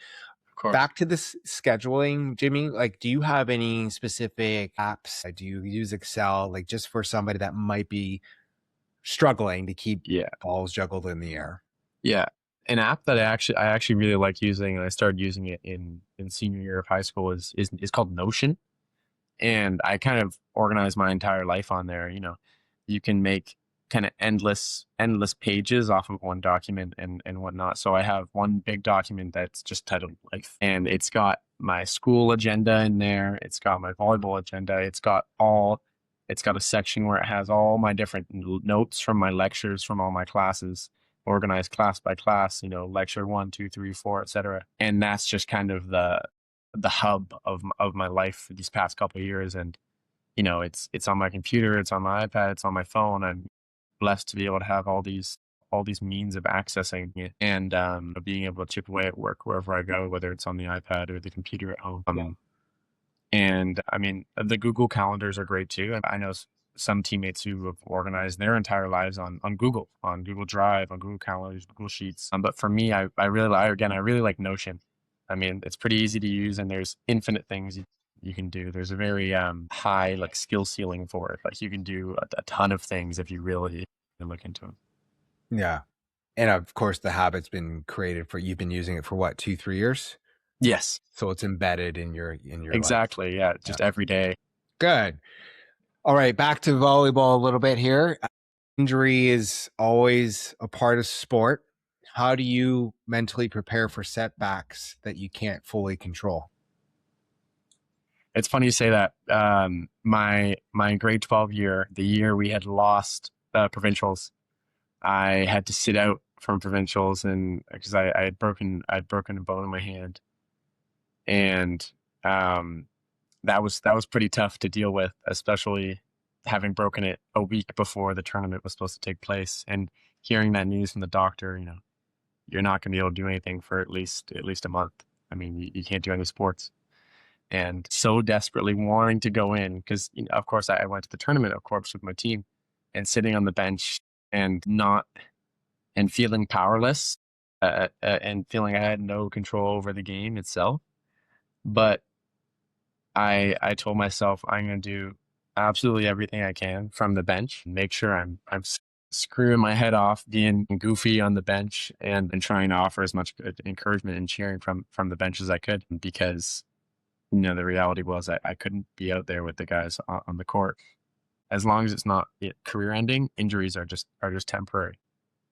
[SPEAKER 2] Of course.
[SPEAKER 1] Back to this scheduling, Jimmy, like, do you have any specific apps? Do you use Excel, like, just for somebody that might be struggling to keep balls juggled in the air?
[SPEAKER 2] Yeah. An app that I actually really like using, and I started using it in senior year of high school, is called Notion. And I kind of organize my entire life on there. You can make kind of endless pages off of one document and whatnot. So I have one big document that's just titled Life, and it's got my school agenda in there. It's got my volleyball agenda. It's got a section where it has all my different notes from my lectures from all my classes, organized class by class, lecture 1, 2, 3, 4, etc. And that's just kind of the hub of my life for these past couple of years. And it's on my computer, it's on my iPad, it's on my phone. I'm blessed to be able to have all these means of accessing it, and being able to chip away at work wherever I go, whether it's on the iPad or the computer at home. And I mean, the Google calendars are great too. I know some teammates who have organized their entire lives on Google Drive, on Google Calendars, Google Sheets. But for me, I really like Notion. I mean, it's pretty easy to use, and there's infinite things you can do. There's a very high skill ceiling for it. Like, you can do a ton of things if you really look into them.
[SPEAKER 1] Yeah. And of course, the habit's been created you've been using it for what, 2-3 years?
[SPEAKER 2] Yes.
[SPEAKER 1] So it's embedded in your
[SPEAKER 2] exactly.
[SPEAKER 1] life.
[SPEAKER 2] Yeah. Just every day.
[SPEAKER 1] Good. All right. Back to volleyball a little bit here. Injury is always a part of sport. How do you mentally prepare for setbacks that you can't fully control?
[SPEAKER 2] It's funny you say that. My grade 12 year, the year we had lost provincials, I had to sit out from provincials, and because I had broken a bone in my hand, and that was pretty tough to deal with, especially having broken it a week before the tournament was supposed to take place, and hearing that news from the doctor. You're not going to be able to do anything for at least a month. I mean, you can't do any sports. And so desperately wanting to go in, because of course I went to the tournament, of course, with my team, and sitting on the bench and feeling powerless, and feeling I had no control over the game itself. But I told myself I'm going to do absolutely everything I can from the bench, make sure I'm screwing my head off, being goofy on the bench, and trying to offer as much encouragement and cheering from the bench as I could, because the reality was I couldn't be out there with the guys on the court. As long as it's not career ending, injuries are just temporary.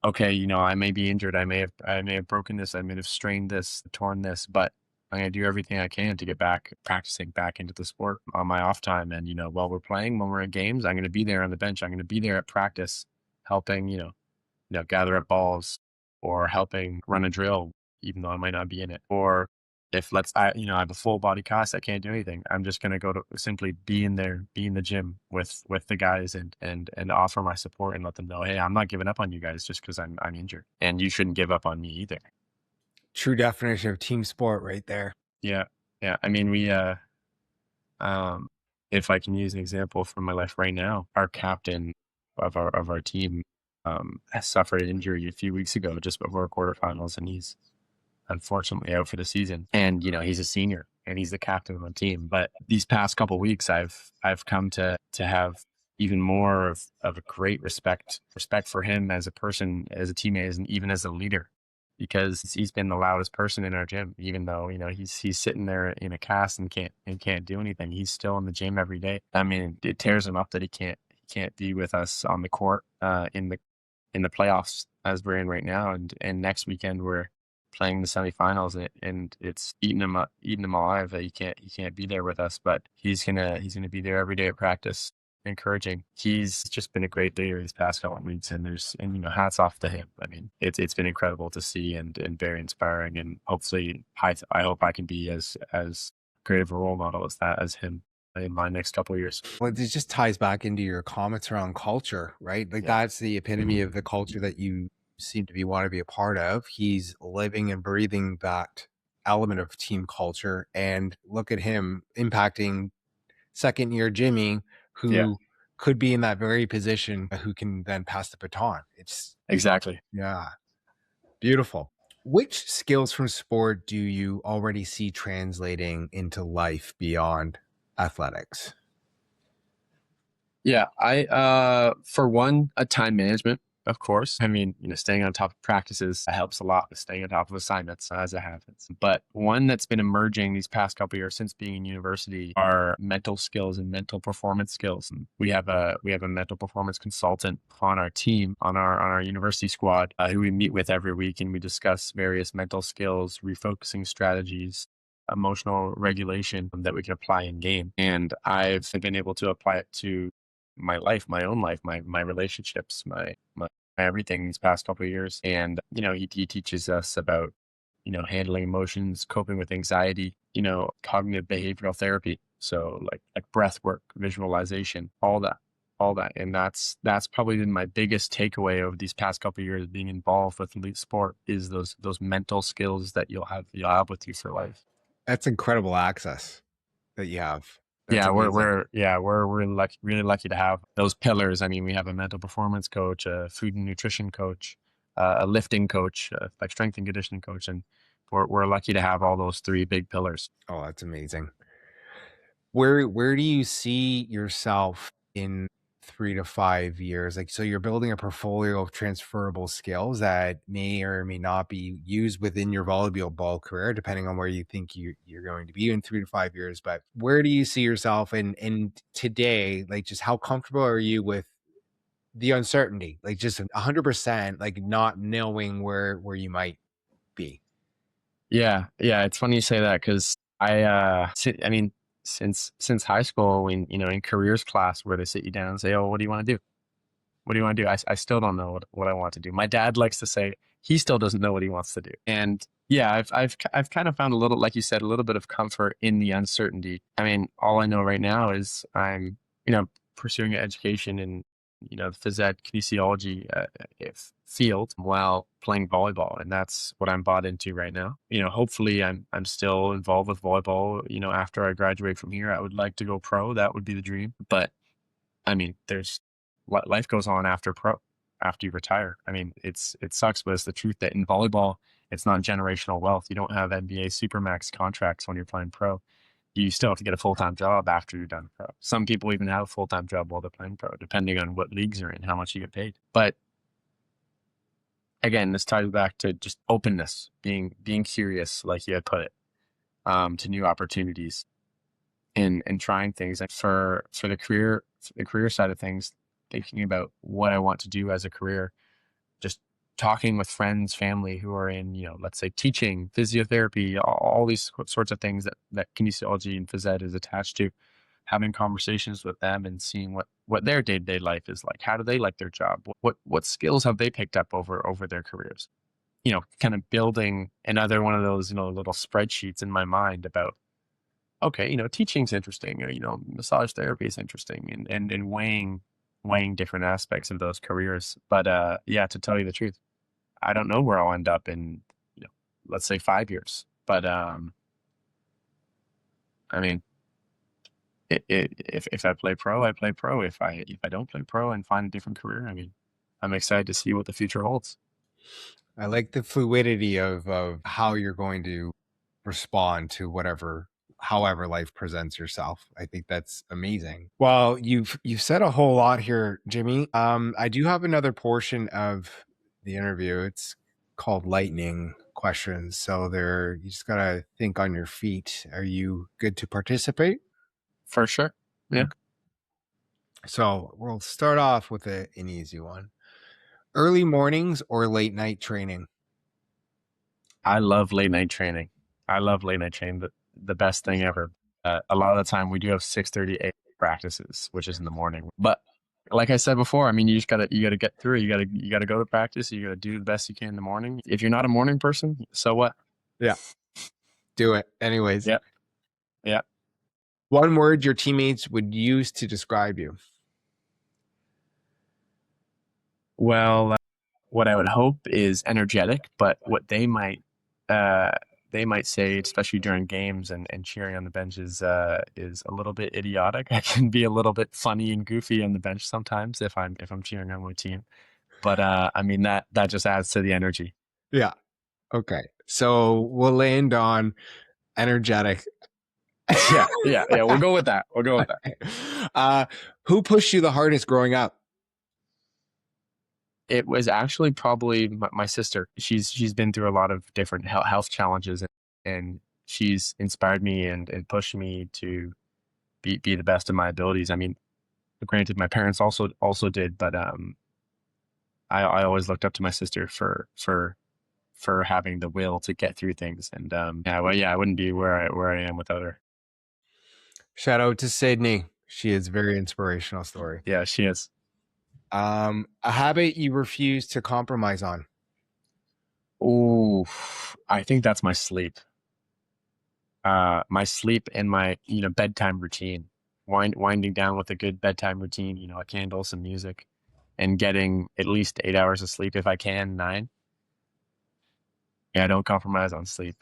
[SPEAKER 2] Okay, I may be injured, I may have broken this, I may have strained this, torn this, but I'm going to do everything I can to get back practicing back into the sport on my off time. And, while we're playing, when we're in games, I'm going to be there on the bench. I'm going to be there at practice, helping, gather up balls, or helping run a drill, even though I might not be in it. Or if I have a full body cast, I can't do anything. I'm just going to go to simply be in there, be in the gym with the guys, and offer my support and let them know, hey, I'm not giving up on you guys just because I'm injured, and you shouldn't give up on me either.
[SPEAKER 1] True definition of team sport right there.
[SPEAKER 2] Yeah. Yeah. I mean, we, if I can use an example from my life right now, our captain of our team, has suffered an injury a few weeks ago just before quarterfinals, and he's unfortunately out for the season. And, he's a senior and he's the captain of the team. But these past couple of weeks, I've come to have even more of a great respect for him as a person, as a teammate, and even as a leader, because he's been the loudest person in our gym. Even though he's sitting there in a cast and can't do anything, he's still in the gym every day. I mean, it tears him up that he can't be with us on the court in the playoffs as we're in right now, and next weekend we're playing the semifinals, and it's eating him alive that he can't be there with us, but he's gonna be there every day at practice, encouraging. He's just been a great leader these past couple of weeks, and hats off to him. I mean, it's been incredible to see and very inspiring, and hopefully I hope I can be as great of a role model as him in my next couple of years.
[SPEAKER 1] Well, this just ties back into your comments around culture, right? Like
[SPEAKER 2] Yeah.
[SPEAKER 1] that's the epitome of the culture that you seem to want to be a part of. He's living and breathing that element of team culture. And look at him impacting second year Jimmy,
[SPEAKER 2] Yeah,
[SPEAKER 1] who could be in that very position, who can then pass the baton. It's
[SPEAKER 2] exactly.
[SPEAKER 1] yeah, beautiful. Which skills from sport do you already see translating into life beyond athletics?
[SPEAKER 2] Yeah, I for one, time management, of course. I mean, staying on top of practices helps a lot with staying on top of assignments as it happens. But one that's been emerging these past couple of years since being in university are mental skills and mental performance skills. And we have a mental performance consultant on our team, on our university squad, who we meet with every week, and we discuss various mental skills, refocusing strategies, emotional regulation that we can apply in game. And I've been able to apply it to my life, my own life, my relationships, my everything these past couple of years. And he teaches us about handling emotions, coping with anxiety, cognitive behavioral therapy. So like breath work, visualization, all that. And that's probably been my biggest takeaway over these past couple of years being involved with elite sport, is those mental skills that you'll have with you for life.
[SPEAKER 1] That's incredible access that you have. That's
[SPEAKER 2] Yeah,
[SPEAKER 1] amazing.
[SPEAKER 2] we're really lucky to have those pillars. I mean, we have a mental performance coach, a food and nutrition coach, a lifting coach, like strength and conditioning coach, and we're lucky to have all those three big pillars.
[SPEAKER 1] Oh, that's amazing. Where do you see yourself in 3 to 5 years? Like, so you're building a portfolio of transferable skills that may or may not be used within your volleyball career, depending on where you think you're going to be in 3 to 5 years. But where do you see yourself in today? Like, just how comfortable are you with the uncertainty? Like, just 100%, like not knowing where you might be.
[SPEAKER 2] Yeah, yeah. It's funny you say that because I mean, since high school, when in careers class where they sit you down and say, "Oh, what do you want to do? What do you want to do?" I still don't know what I want to do. My dad likes to say he still doesn't know what he wants to do. And yeah, I've kind of found a little, like you said, a little bit of comfort in the uncertainty. I mean, all I know right now is I'm, pursuing an education in, the phys ed kinesiology field while playing volleyball, and that's what I'm bought into right now. Hopefully I'm still involved with volleyball. After I graduate from here, I would like to go pro. That would be the dream. But I mean, life goes on after you retire. I mean, it sucks, but it's the truth that in volleyball, it's not generational wealth. You don't have NBA supermax contracts when you're playing pro. You still have to get a full-time job after you're done pro. Some people even have a full-time job while they're playing pro, depending on what leagues you're in, how much you get paid. But again, this ties back to just openness, being curious, like you had put it, to new opportunities and trying things. Like for the career side of things, thinking about what I want to do as a career, just talking with friends, family who are in, let's say teaching, physiotherapy, all these sorts of things that kinesiology and phys ed is attached to, having conversations with them and seeing what their day-to-day life is like. How do they like their job? What skills have they picked up over their careers? Kind of building another one of those, little spreadsheets in my mind about, okay, teaching's interesting, or, massage therapy is interesting, and weighing different aspects of those careers. But yeah, to tell you the truth, I don't know where I'll end up in, let's say 5 years. But I mean, if I play pro, I play pro. If I don't play pro and find a different career, I mean, I'm excited to see what the future holds.
[SPEAKER 1] I like the fluidity of how you're going to respond to whatever however life presents yourself. I think that's amazing. Well, you've said a whole lot here, Jimmy. I do have another portion of the interview. It's called lightning questions. So there you just gotta think on your feet. Are you good to participate?
[SPEAKER 2] For sure. Yeah.
[SPEAKER 1] Okay. So we'll start off with an easy one. Early mornings or late night training?
[SPEAKER 2] I love late night training. I love late night training. The best thing ever. A lot of the time we do have 6:30 a.m. practices, which is in the morning. But like I said before, I mean, you gotta get through it. You gotta go to practice. You gotta do the best you can in the morning. If you're not a morning person, so what?
[SPEAKER 1] Yeah. Do it. Anyways.
[SPEAKER 2] Yeah. Yeah.
[SPEAKER 1] One word your teammates would use to describe you.
[SPEAKER 2] Well, what I would hope is energetic, but what they might say, especially during games and cheering on the bench, is a little bit idiotic. I can be a little bit funny and goofy on the bench sometimes if I'm cheering on my team. But I mean that just adds to the energy.
[SPEAKER 1] Yeah. Okay. So we'll land on energetic.
[SPEAKER 2] Yeah. We'll go with that. We'll go with that.
[SPEAKER 1] Who pushed you the hardest growing up?
[SPEAKER 2] It was actually probably my sister. She's been through a lot of different health challenges, and she's inspired me and pushed me to be the best of my abilities. I mean, granted, my parents also did, but I always looked up to my sister for having the will to get through things. And I wouldn't be where I am without her.
[SPEAKER 1] Shout out to Sydney. She is a very inspirational story.
[SPEAKER 2] Yeah, she is.
[SPEAKER 1] A habit you refuse to compromise on.
[SPEAKER 2] Oh, I think that's my sleep. My sleep and my bedtime routine. Winding down with a good bedtime routine. A candle, some music, and getting at least 8 hours of sleep if I can, 9. Yeah, I don't compromise on sleep.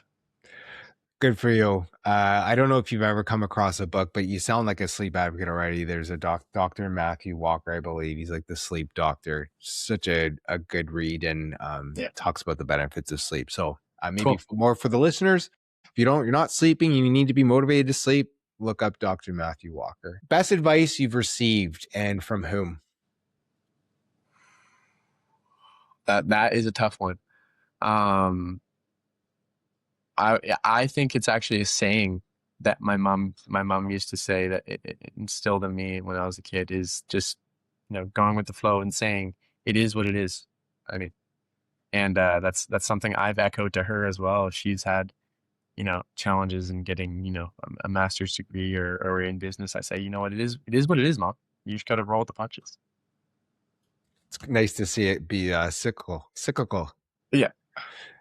[SPEAKER 1] Good for you. I don't know if you've ever come across a book, but you sound like a sleep advocate already. There's a Dr. Matthew Walker, I believe. He's like the sleep doctor. Such a good read and
[SPEAKER 2] Yeah.
[SPEAKER 1] talks about the benefits of sleep. So maybe
[SPEAKER 2] Cool.
[SPEAKER 1] more for the listeners. If you're not sleeping, you need to be motivated to sleep. Look up Dr. Matthew Walker. Best advice you've received and from whom?
[SPEAKER 2] That is a tough one. I think it's actually a saying that my mom used to say that it instilled in me when I was a kid, is just going with the flow and saying it is what it is. I mean, and that's something I've echoed to her as well. She's had challenges in getting a master's degree or in business. I say, what it is what it is, Mom. You just got to roll with the punches.
[SPEAKER 1] It's nice to see it be cyclical.
[SPEAKER 2] Yeah.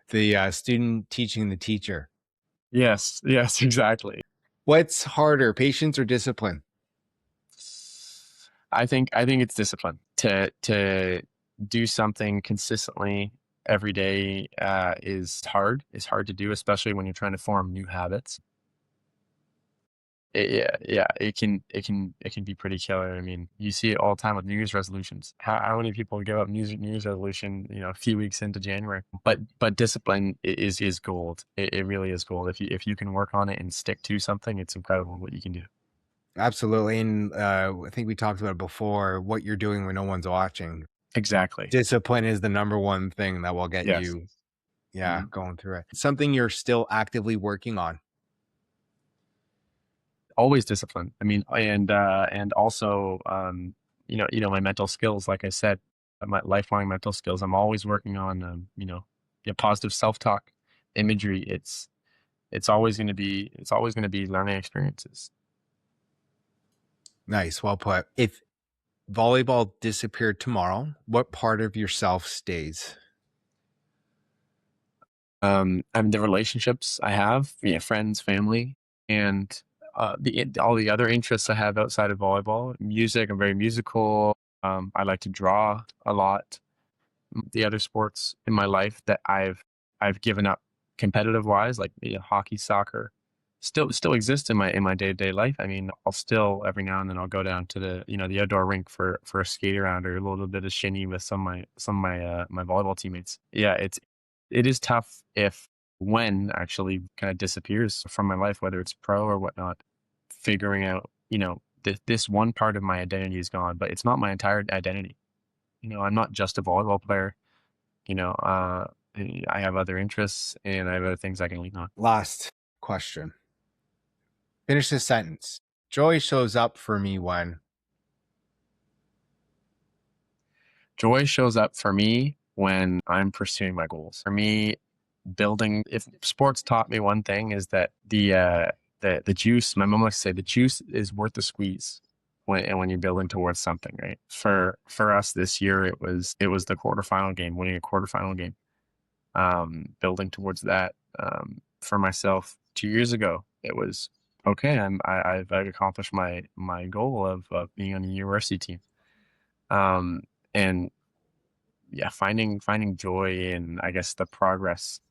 [SPEAKER 1] The student teaching the teacher.
[SPEAKER 2] Yes, exactly.
[SPEAKER 1] What's harder, patience or discipline?
[SPEAKER 2] I think it's discipline to do something consistently every day. Is hard. It's hard to do, especially when you're trying to form new habits. It can be pretty killer. I mean, you see it all the time with New Year's resolutions. How many people give up New Year's resolution, a few weeks into January? But discipline is gold. It really is gold. If you can work on it and stick to something, it's incredible what you can do.
[SPEAKER 1] Absolutely. And I think we talked about it before, what you're doing when no one's watching.
[SPEAKER 2] Exactly.
[SPEAKER 1] Discipline is the number one thing that will get
[SPEAKER 2] Yes.
[SPEAKER 1] you going through it. Something you're still actively working on.
[SPEAKER 2] Always discipline. I mean, and also my mental skills, like I said, my lifelong mental skills. I'm always working on positive self-talk, imagery. It's always going to be learning experiences.
[SPEAKER 1] Nice. Well put. If volleyball disappeared tomorrow, what part of yourself stays?
[SPEAKER 2] I mean, the relationships I have, friends, family, and all the other interests I have outside of volleyball. Music, I'm very musical. I like to draw a lot. The other sports in my life that I've given up competitive wise, like hockey, soccer, still exist in my day-to-day life. I mean, I'll still every now and then I'll go down to the outdoor rink for a skate around or a little bit of shinny with some of my volleyball teammates. Yeah, it is tough if when actually kind of disappears from my life, whether it's pro or whatnot, figuring out, this one part of my identity is gone, but it's not my entire identity. I'm not just a volleyball player. You know, uh, I have other interests and I have other things I can lean on.
[SPEAKER 1] Last question. Finish this sentence. Joy shows up for me when.
[SPEAKER 2] Joy shows up for me when I'm pursuing my goals. For me, if sports taught me one thing is that the juice, my mom likes to say, the juice is worth the squeeze when you're building towards something, right? For us this year, it was the quarterfinal game, winning a quarterfinal game, building towards that. For myself 2 years ago, it was okay. I've accomplished my goal of being on the university team. And yeah, finding joy in, I guess, the progress,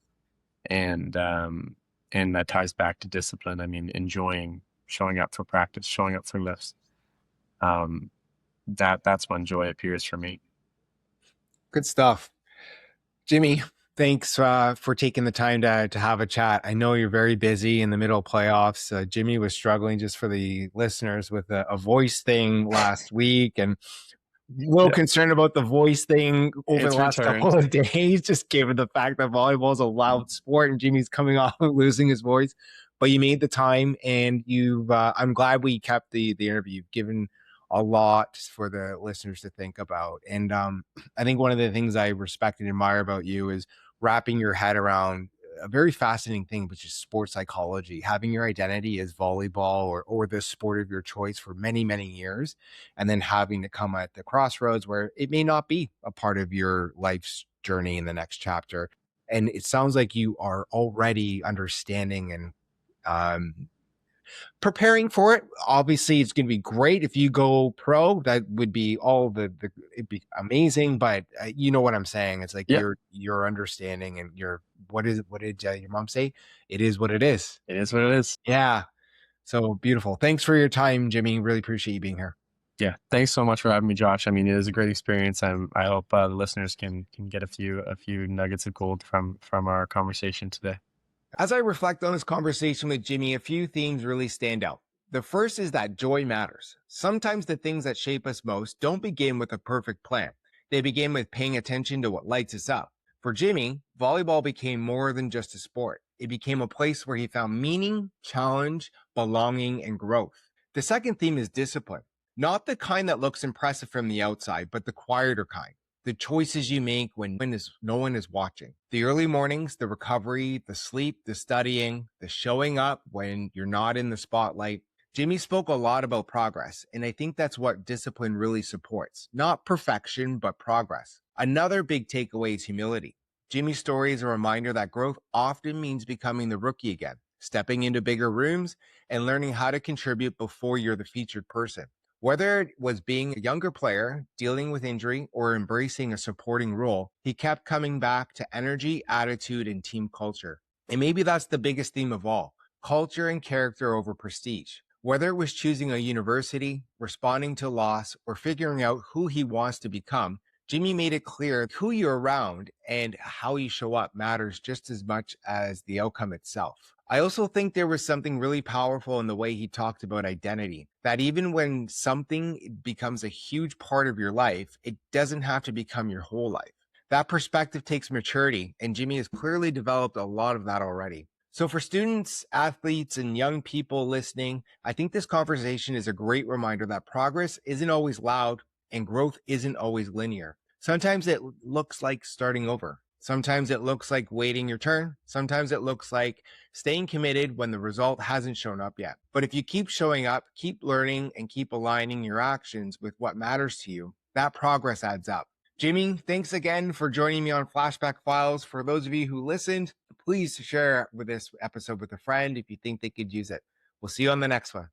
[SPEAKER 2] and that ties back to discipline. I mean, enjoying showing up for practice, showing up for lifts. Um, that's when joy appears for me.
[SPEAKER 1] Good stuff. Jimmy, thanks for taking the time to have a chat. I know you're very busy in the middle of playoffs. Jimmy was struggling, just for the listeners, with a voice thing last week, and a little
[SPEAKER 2] Yeah,
[SPEAKER 1] concerned about the voice thing over the
[SPEAKER 2] it's
[SPEAKER 1] last
[SPEAKER 2] returned.
[SPEAKER 1] couple of days, just given the fact that volleyball is a loud sport and Jimmy's coming off of losing his voice. But you made the time, and I'm glad we kept the interview. You've given a lot for the listeners to think about. And I think one of the things I respect and admire about you is wrapping your head around a very fascinating thing, which is sports psychology, having your identity as volleyball or the sport of your choice for many, many years, and then having to come at the crossroads where it may not be a part of your life's journey in the next chapter. And it sounds like you are already understanding and um, preparing for it. Obviously, it's going to be great if you go pro. That would be it'd be amazing. But you know what I'm saying? It's like
[SPEAKER 2] Yeah,
[SPEAKER 1] you're understanding, and what did your mom say? It is what it is.
[SPEAKER 2] it is what it is.
[SPEAKER 1] Yeah. So beautiful. Thanks for your time, Jimmy. Really appreciate you being here.
[SPEAKER 2] Yeah, thanks so much for having me, Josh. I mean, it was a great experience. I hope the listeners can get a few nuggets of gold from our conversation today.
[SPEAKER 1] As I reflect on this conversation with Jimmy, a few themes really stand out. The first is that joy matters. Sometimes the things that shape us most don't begin with a perfect plan. They begin with paying attention to what lights us up. For Jimmy, volleyball became more than just a sport. It became a place where he found meaning, challenge, belonging, and growth. The second theme is discipline. Not the kind that looks impressive from the outside, but the quieter kind. The choices you make when no one is watching. The early mornings, the recovery, the sleep, the studying, the showing up when you're not in the spotlight. Jimmy spoke a lot about progress, and I think that's what discipline really supports. Not perfection, but progress. Another big takeaway is humility. Jimmy's story is a reminder that growth often means becoming the rookie again, stepping into bigger rooms, and learning how to contribute before you're the featured person. Whether it was being a younger player, dealing with injury, or embracing a supporting role, he kept coming back to energy, attitude, and team culture. And maybe that's the biggest theme of all: culture and character over prestige. Whether it was choosing a university, responding to loss, or figuring out who he wants to become, Jimmy made it clear who you're around and how you show up matters just as much as the outcome itself. I also think there was something really powerful in the way he talked about identity, that even when something becomes a huge part of your life, it doesn't have to become your whole life. That perspective takes maturity, and Jimmy has clearly developed a lot of that already. So for students, athletes, and young people listening, I think this conversation is a great reminder that progress isn't always loud and growth isn't always linear. Sometimes it looks like starting over. Sometimes it looks like waiting your turn. Sometimes it looks like staying committed when the result hasn't shown up yet. But if you keep showing up, keep learning, and keep aligning your actions with what matters to you, that progress adds up. Jimmy, thanks again for joining me on Flashback Files. For those of you who listened, please share this episode with a friend if you think they could use it. We'll see you on the next one.